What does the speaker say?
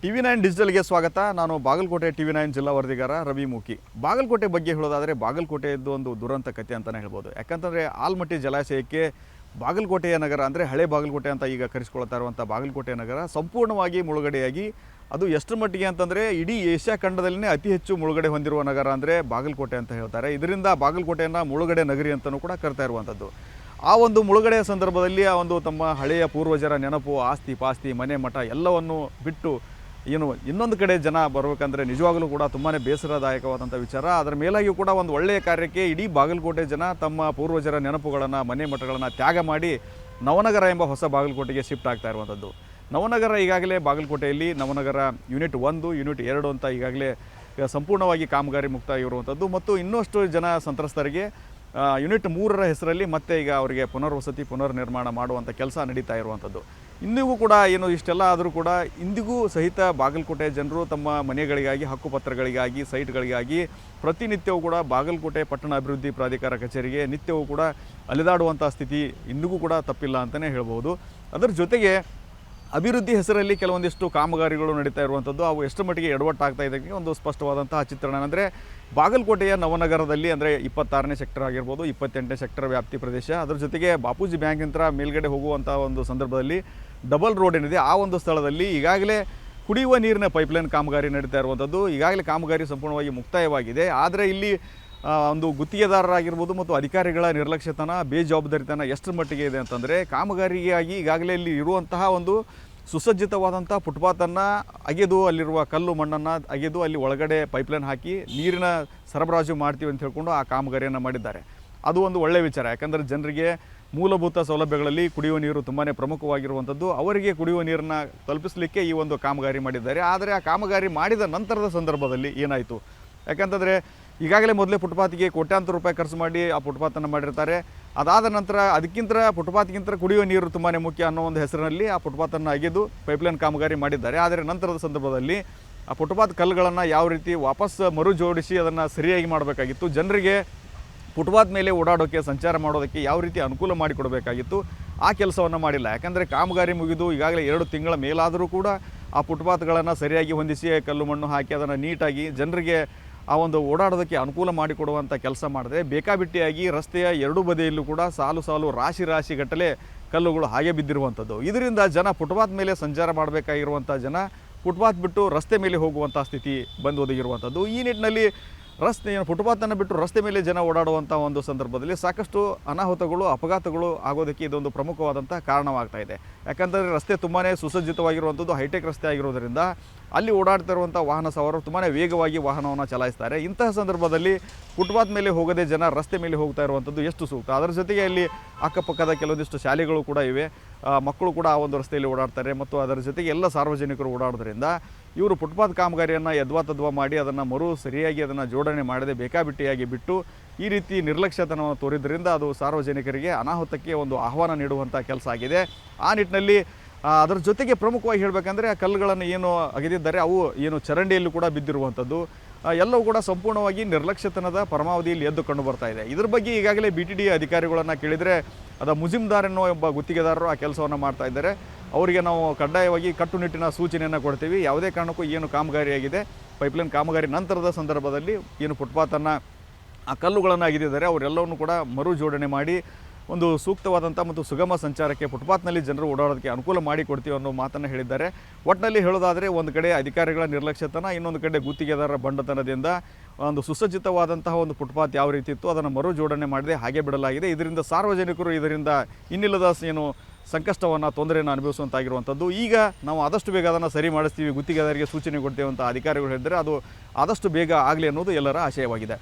TV9 ಡಿಜಿಟಲ್ಗೆ ಸ್ವಾಗತ. ನಾನು Bagalkot TV9 ಜಿಲ್ಲಾ ವರದಿಗಾರ ರವಿ ಮೂಕಿ. ಬಾಗಲಕೋಟೆ ಬಗ್ಗೆ ಹೇಳೋದಾದರೆ ಬಾಗಲಕೋಟೆಯದ್ದು ಒಂದು ದುರಂತ ಕಥೆ ಅಂತಲೇ ಹೇಳ್ಬೋದು. ಯಾಕಂತಂದರೆ ಆಲ್ಮಟ್ಟಿ ಜಲಾಶಯಕ್ಕೆ ಬಾಗಲಕೋಟೆಯ ನಗರ ಅಂದರೆ ಹಳೆ ಬಾಗಲಕೋಟೆ ಅಂತ ಈಗ ಕರೆಸ್ಕೊಳ್ತಾ ಇರುವಂಥ ಬಾಗಲಕೋಟೆ ನಗರ ಸಂಪೂರ್ಣವಾಗಿ ಮುಳುಗಡೆಯಾಗಿ, ಅದು ಎಷ್ಟು ಮಟ್ಟಿಗೆ ಅಂತಂದರೆ ಇಡೀ ಏಷ್ಯಾ ಖಂಡದಲ್ಲೇ ಅತಿ ಹೆಚ್ಚು ಮುಳುಗಡೆ ಹೊಂದಿರುವ ನಗರ ಅಂದರೆ ಬಾಗಲಕೋಟೆ ಅಂತ ಹೇಳ್ತಾರೆ. ಇದರಿಂದ ಬಾಗಲಕೋಟೆಯನ್ನು ಮುಳುಗಡೆ ನಗರಿ ಅಂತಲೂ ಕೂಡ ಕರ್ತಾ ಇರುವಂಥದ್ದು. ಆ ಒಂದು ಮುಳುಗಡೆಯ ಸಂದರ್ಭದಲ್ಲಿ ಆ ಒಂದು ತಮ್ಮ ಹಳೆಯ ಪೂರ್ವಜರ ನೆನಪು, ಆಸ್ತಿ ಪಾಸ್ತಿ, ಮನೆ ಮಠ ಎಲ್ಲವನ್ನು ಬಿಟ್ಟು ಇನ್ನೊಂದು ಕಡೆ ಜನ ಬರಬೇಕಂದ್ರೆ ನಿಜವಾಗಲೂ ಕೂಡ ತುಂಬಾ ಬೇಸರದಾಯಕವಾದಂಥ ವಿಚಾರ. ಅದರ ಮೇಲಾಗಿಯೂ ಕೂಡ ಒಂದು ಒಳ್ಳೆಯ ಕಾರ್ಯಕ್ಕೆ ಇಡೀ ಬಾಗಲಕೋಟೆ ಜನ ತಮ್ಮ ಪೂರ್ವಜರ ನೆನಪುಗಳನ್ನು, ಮನೆ ಮಠಗಳನ್ನು ತ್ಯಾಗ ಮಾಡಿ ನವನಗರ ಎಂಬ ಹೊಸ ಬಾಗಲಕೋಟೆಗೆ ಶಿಫ್ಟ್ ಆಗ್ತಾ ಇರುವಂಥದ್ದು. ನವನಗರ ಈಗಾಗಲೇ ಬಾಗಲಕೋಟೆಯಲ್ಲಿ ನವನಗರ ಯೂನಿಟ್ 1, ಯೂನಿಟ್ 2 ಅಂತ ಈಗಾಗಲೇ ಸಂಪೂರ್ಣವಾಗಿ ಕಾಮಗಾರಿ ಮುಕ್ತಾಯ ಇರುವಂಥದ್ದು. ಮತ್ತು ಇನ್ನಷ್ಟು ಜನ ಸಂತ್ರಸ್ತರಿಗೆ ಯೂನಿಟ್ 3ರ ಹೆಸರಲ್ಲಿ ಮತ್ತೆ ಈಗ ಅವರಿಗೆ ಪುನರ್ವಸತಿ, ಪುನರ್ನಿರ್ಮಾಣ ಮಾಡುವಂಥ ಕೆಲಸ ನಡೀತಾ ಇರುವಂಥದ್ದು. ಇಂದಿಗೂ ಕೂಡ ಇಷ್ಟೆಲ್ಲ ಆದರೂ ಕೂಡ ಇಂದಿಗೂ ಸಹಿತ ಬಾಗಲಕೋಟೆ ಜನರು ತಮ್ಮ ಮನೆಗಳಿಗಾಗಿ, ಹಕ್ಕುಪತ್ರಗಳಿಗಾಗಿ, ಸೈಟ್ಗಳಿಗಾಗಿ ಪ್ರತಿನಿತ್ಯವೂ ಕೂಡ ಬಾಗಲಕೋಟೆ ಪಟ್ಟಣ ಅಭಿವೃದ್ಧಿ ಪ್ರಾಧಿಕಾರ ಕಚೇರಿಗೆ ನಿತ್ಯವೂ ಕೂಡ ಅಲೆದಾಡುವಂಥ ಸ್ಥಿತಿ ಇಂದಿಗೂ ಕೂಡ ತಪ್ಪಿಲ್ಲ ಅಂತಲೇ ಹೇಳ್ಬೋದು. ಅದರ ಜೊತೆಗೆ ಅಭಿವೃದ್ಧಿ ಹೆಸರಲ್ಲಿ ಕೆಲವೊಂದಿಷ್ಟು ಕಾಮಗಾರಿಗಳು ನಡೀತಾ ಇರುವಂಥದ್ದು, ಅವು ಎಷ್ಟು ಮಟ್ಟಿಗೆ ಎಡವಟ್ಟಾಗ್ತಾ ಇದಕ್ಕೆ ಒಂದು ಸ್ಪಷ್ಟವಾದಂತಹ ಚಿತ್ರಣ. ಅಂದರೆ ಬಾಗಲಕೋಟೆಯ ನವನಗರದಲ್ಲಿ ಅಂದರೆ 26ನೇ ಸೆಕ್ಟರ್ ಆಗಿರ್ಬೋದು, 28ನೇ ಸೆಕ್ಟರ್ ವ್ಯಾಪ್ತಿ ಪ್ರದೇಶ, ಅದರ ಜೊತೆಗೆ ಬಾಪೂಜಿ ಬ್ಯಾಂಕಿಂದ ಮೇಲ್ಗಡೆ ಹೋಗುವಂಥ ಒಂದು ಸಂದರ್ಭದಲ್ಲಿ ಡಬಲ್ ರೋಡ್ ಏನಿದೆ ಆ ಒಂದು ಸ್ಥಳದಲ್ಲಿ ಈಗಾಗಲೇ ಕುಡಿಯುವ ನೀರಿನ ಪೈಪ್ಲೈನ್ ಕಾಮಗಾರಿ ನಡೀತಾ ಇರುವಂಥದ್ದು. ಈಗಾಗಲೇ ಕಾಮಗಾರಿ ಸಂಪೂರ್ಣವಾಗಿ ಮುಕ್ತಾಯವಾಗಿದೆ. ಆದರೆ ಇಲ್ಲಿ ಒಂದು ಗುತ್ತಿಗೆದಾರರಾಗಿರ್ಬೋದು ಮತ್ತು ಅಧಿಕಾರಿಗಳ ನಿರ್ಲಕ್ಷ್ಯತನ, ಬೇಜವಾಬ್ದಾರಿತನ ಎಷ್ಟರ ಮಟ್ಟಿಗೆ ಇದೆ ಅಂತಂದರೆ, ಕಾಮಗಾರಿಯಾಗಿ ಈಗಾಗಲೇ ಇಲ್ಲಿ ಇರುವಂತಹ ಒಂದು ಸುಸಜ್ಜಿತವಾದಂಥ ಫುಟ್ಪಾತನ್ನು ಅಗೆದು ಅಲ್ಲಿರುವ ಕಲ್ಲು ಮಣ್ಣನ್ನು ಅಗೆದು ಅಲ್ಲಿ ಒಳಗಡೆ ಪೈಪ್ಲೈನ್ ಹಾಕಿ ನೀರಿನ ಸರಬರಾಜು ಮಾಡ್ತೀವಿ ಅಂತ ಹೇಳ್ಕೊಂಡು ಆ ಕಾಮಗಾರಿಯನ್ನು ಮಾಡಿದ್ದಾರೆ. ಅದು ಒಂದು ಒಳ್ಳೆಯ ವಿಚಾರ. ಯಾಕಂದರೆ ಜನರಿಗೆ ಮೂಲಭೂತ ಸೌಲಭ್ಯಗಳಲ್ಲಿ ಕುಡಿಯುವ ನೀರು ತುಂಬಾ ಪ್ರಮುಖವಾಗಿರುವಂಥದ್ದು. ಅವರಿಗೆ ಕುಡಿಯುವ ನೀರನ್ನು ತಲುಪಿಸಲಿಕ್ಕೆ ಈ ಒಂದು ಕಾಮಗಾರಿ ಮಾಡಿದ್ದಾರೆ. ಆದರೆ ಆ ಕಾಮಗಾರಿ ಮಾಡಿದ ನಂತರದ ಸಂದರ್ಭದಲ್ಲಿ ಏನಾಯಿತು ಯಾಕಂತಂದರೆ, ಈಗಾಗಲೇ ಮೊದಲೇ ಫುಟ್ಪಾತಿಗೆ ಕೋಟ್ಯಾಂತರ ರೂಪಾಯಿ ಖರ್ಚು ಮಾಡಿ ಆ ಫುಟ್ಪಾತನ್ನು ಮಾಡಿರ್ತಾರೆ. ಅದಾದ ನಂತರ ಅದಕ್ಕಿಂತ ಫುಟ್ಪಾತ್ಗಿಂತ ಕುಡಿಯುವ ನೀರು ತುಂಬಾ ಮುಖ್ಯ ಅನ್ನೋ ಒಂದು ಹೆಸರಿನಲ್ಲಿ ಆ ಫುಟ್ಪಾತನ್ನು ಅಗೆದು ಪೈಪ್ಲೈನ್ ಕಾಮಗಾರಿ ಮಾಡಿದ್ದಾರೆ. ಆದರೆ ನಂತರದ ಸಂದರ್ಭದಲ್ಲಿ ಆ ಫುಟ್ಪಾತ್ ಕಲ್ಲುಗಳನ್ನು ಯಾವ ರೀತಿ ವಾಪಸ್ ಮರು ಜೋಡಿಸಿ ಅದನ್ನು ಸರಿಯಾಗಿ ಮಾಡಬೇಕಾಗಿತ್ತು, ಜನರಿಗೆ ಫುಟ್ಪಾತ್ ಮೇಲೆ ಓಡಾಡೋಕ್ಕೆ, ಸಂಚಾರ ಮಾಡೋದಕ್ಕೆ ಯಾವ ರೀತಿ ಅನುಕೂಲ ಮಾಡಿಕೊಡಬೇಕಾಗಿತ್ತು, ಆ ಕೆಲಸವನ್ನು ಮಾಡಿಲ್ಲ. ಯಾಕಂದರೆ ಕಾಮಗಾರಿ ಮುಗಿದು ಈಗಾಗಲೇ 2 ತಿಂಗಳ ಮೇಲಾದರೂ ಕೂಡ ಆ ಫುಟ್ಪಾತ್ಗಳನ್ನು ಸರಿಯಾಗಿ ಹೊಂದಿಸಿ ಕಲ್ಲು ಮಣ್ಣು ಹಾಕಿ ಅದನ್ನು ನೀಟಾಗಿ ಜನರಿಗೆ ಆ ಒಂದು ಓಡಾಡೋದಕ್ಕೆ ಅನುಕೂಲ ಮಾಡಿಕೊಡುವಂಥ ಕೆಲಸ ಮಾಡಿದೆ. ಬೇಕಾಬಿಟ್ಟಿಯಾಗಿ ರಸ್ತೆಯ 2 ಬದಿಯಲ್ಲೂ ಕೂಡ ಸಾಲು ಸಾಲು ರಾಶಿ ಗಟ್ಟಲೆ ಕಲ್ಲುಗಳು ಹಾಗೆ ಬಿದ್ದಿರುವಂಥದ್ದು. ಇದರಿಂದ ಜನ ಫುಟ್ಪಾತ್ ಮೇಲೆ ಸಂಚಾರ ಮಾಡಬೇಕಾಗಿರುವಂಥ ಜನ ಫುಟ್ಪಾತ್ ಬಿಟ್ಟು ರಸ್ತೆ ಮೇಲೆ ಹೋಗುವಂಥ ಸ್ಥಿತಿ ಬಂದು ಒದಗಿರುವಂಥದ್ದು. ಈ ನಿಟ್ಟಿನಲ್ಲಿ ಫುಟ್ಪಾತನ್ನು ಬಿಟ್ಟು ರಸ್ತೆ ಮೇಲೆ ಜನ ಓಡಾಡುವಂಥ ಒಂದು ಸಂದರ್ಭದಲ್ಲಿ ಸಾಕಷ್ಟು ಅನಾಹುತಗಳು, ಅಪಘಾತಗಳು ಆಗೋದಕ್ಕೆ ಇದೊಂದು ಪ್ರಮುಖವಾದಂಥ ಕಾರಣವಾಗ್ತಾ ಇದೆ. ಯಾಕಂದರೆ ರಸ್ತೆ ತುಂಬಾ ಸುಸಜ್ಜಿತವಾಗಿರುವಂಥದ್ದು, ಹೈಟೆಕ್ ರಸ್ತೆ ಆಗಿರೋದರಿಂದ ಅಲ್ಲಿ ಓಡಾಡ್ತಾ ಇರುವಂಥ ವಾಹನ ಸವಾರರು ತುಂಬಾ ವೇಗವಾಗಿ ವಾಹನವನ್ನು ಚಲಾಯಿಸ್ತಾರೆ. ಇಂತಹ ಸಂದರ್ಭದಲ್ಲಿ ಫುಟ್ಪಾತ್ ಮೇಲೆ ಹೋಗದೆ ಜನ ರಸ್ತೆ ಮೇಲೆ ಹೋಗ್ತಾ ಇರುವಂಥದ್ದು ಎಷ್ಟು ಸೂಕ್ತ. ಅದರ ಜೊತೆಗೆ ಅಲ್ಲಿ ಅಕ್ಕಪಕ್ಕದ ಕೆಲವೊಂದಿಷ್ಟು ಶಾಲೆಗಳು ಕೂಡ ಇವೆ, ಮಕ್ಕಳು ಕೂಡ ಆ ಒಂದು ರಸ್ತೆಯಲ್ಲಿ ಓಡಾಡ್ತಾರೆ. ಮತ್ತು ಅದರ ಜೊತೆಗೆ ಎಲ್ಲ ಸಾರ್ವಜನಿಕರು ಓಡಾಡೋದ್ರಿಂದ ಇವರು ಫುಟ್ಪಾತ್ ಕಾಮಗಾರಿಯನ್ನು ಯದ್ವಾ ಮಾಡಿ ಅದನ್ನು ಸರಿಯಾಗಿ ಅದನ್ನು ಜೋಡಣೆ ಮಾಡದೆ ಬೇಕಾಬಿಟ್ಟಿಯಾಗಿ ಬಿಟ್ಟು ಈ ರೀತಿ ನಿರ್ಲಕ್ಷ್ಯತನವನ್ನು ತೋರಿದ್ರಿಂದ ಅದು ಸಾರ್ವಜನಿಕರಿಗೆ ಅನಾಹುತಕ್ಕೆ ಒಂದು ಆಹ್ವಾನ ನೀಡುವಂಥ ಕೆಲಸ ಆಗಿದೆ. ಆ ನಿಟ್ಟಿನಲ್ಲಿ ಅದರ ಜೊತೆಗೆ ಪ್ರಮುಖವಾಗಿ ಹೇಳಬೇಕಂದ್ರೆ ಆ ಕಲ್ಲುಗಳನ್ನು ಏನು ಅಗೆದಿದ್ದಾರೆ ಅವು ಚರಂಡಿಯಲ್ಲೂ ಕೂಡ ಬಿದ್ದಿರುವಂಥದ್ದು ಎಲ್ಲವೂ ಕೂಡ ಸಂಪೂರ್ಣವಾಗಿ ನಿರ್ಲಕ್ಷ್ಯತನದ ಪರಮಾವಧಿಯಲ್ಲಿ ಎದ್ದು ಕಂಡು ಬರ್ತಾ ಇದೆ. ಇದ್ರ ಬಗ್ಗೆ ಈಗಾಗಲೇ BTD ಅಧಿಕಾರಿಗಳನ್ನು ಕೇಳಿದರೆ ಮುಜಿಮ್ದಾರ್ ಎನ್ನುವ ಒಬ್ಬ ಗುತ್ತಿಗೆದಾರರು ಆ ಕೆಲಸವನ್ನು ಮಾಡ್ತಾ ಇದ್ದಾರೆ. ಅವರಿಗೆ ನಾವು ಕಡ್ಡಾಯವಾಗಿ ಕಟ್ಟುನಿಟ್ಟಿನ ಸೂಚನೆಯನ್ನು ಕೊಡ್ತೀವಿ. ಯಾವುದೇ ಕಾರಣಕ್ಕೂ ಕಾಮಗಾರಿಯಾಗಿದೆ, ಪೈಪ್ಲೈನ್ ಕಾಮಗಾರಿ ನಂತರದ ಸಂದರ್ಭದಲ್ಲಿ ಫುಟ್ಪಾತನ್ನು ಆ ಕಲ್ಲುಗಳನ್ನು ಅಗೆದಿದ್ದಾರೆ ಅವರೆಲ್ಲವನ್ನು ಕೂಡ ಮರು ಜೋಡಣೆ ಮಾಡಿ ಒಂದು ಸೂಕ್ತವಾದಂಥ ಮತ್ತು ಸುಗಮ ಸಂಚಾರಕ್ಕೆ ಫುಟ್ಪಾತ್ನಲ್ಲಿ ಜನರು ಓಡಾಡೋದಕ್ಕೆ ಅನುಕೂಲ ಮಾಡಿಕೊಡ್ತೀವಿ ಅನ್ನೋ ಮಾತನ್ನು ಹೇಳಿದ್ದಾರೆ. ಒಟ್ಟಿನಲ್ಲಿ ಹೇಳೋದಾದರೆ ಒಂದು ಕಡೆ ಅಧಿಕಾರಿಗಳ ನಿರ್ಲಕ್ಷ್ಯತನ, ಇನ್ನೊಂದು ಕಡೆ ಗುತ್ತಿಗೆದಾರರ ಬಂಡತನದಿಂದ ಒಂದು ಸುಸಜ್ಜಿತವಾದಂತಹ ಒಂದು ಫುಟ್ಪಾತ್ ಯಾವ ರೀತಿ ಇತ್ತು ಅದನ್ನು ಮರು ಜೋಡಣೆ ಮಾಡದೆ ಹಾಗೆ ಬಿಡಲಾಗಿದೆ. ಇದರಿಂದ ಸಾರ್ವಜನಿಕರು ಇದರಿಂದ ಇನ್ನಿಲ್ಲದ ಸಂಕಷ್ಟವನ್ನು, ತೊಂದರೆಯನ್ನು ಅನುಭವಿಸುವಂತಾಗಿರುವಂಥದ್ದು. ಈಗ ನಾವು ಆದಷ್ಟು ಬೇಗ ಅದನ್ನು ಸರಿ ಮಾಡಿಸ್ತೀವಿ, ಗುತ್ತಿಗೆದಾರರಿಗೆ ಸೂಚನೆ ಕೊಡ್ತೇವೆ ಅಂತ ಅಧಿಕಾರಿಗಳು ಹೇಳಿದರೆ ಅದು ಆದಷ್ಟು ಬೇಗ ಆಗಲಿ ಅನ್ನೋದು ಎಲ್ಲರ ಆಶಯವಾಗಿದೆ.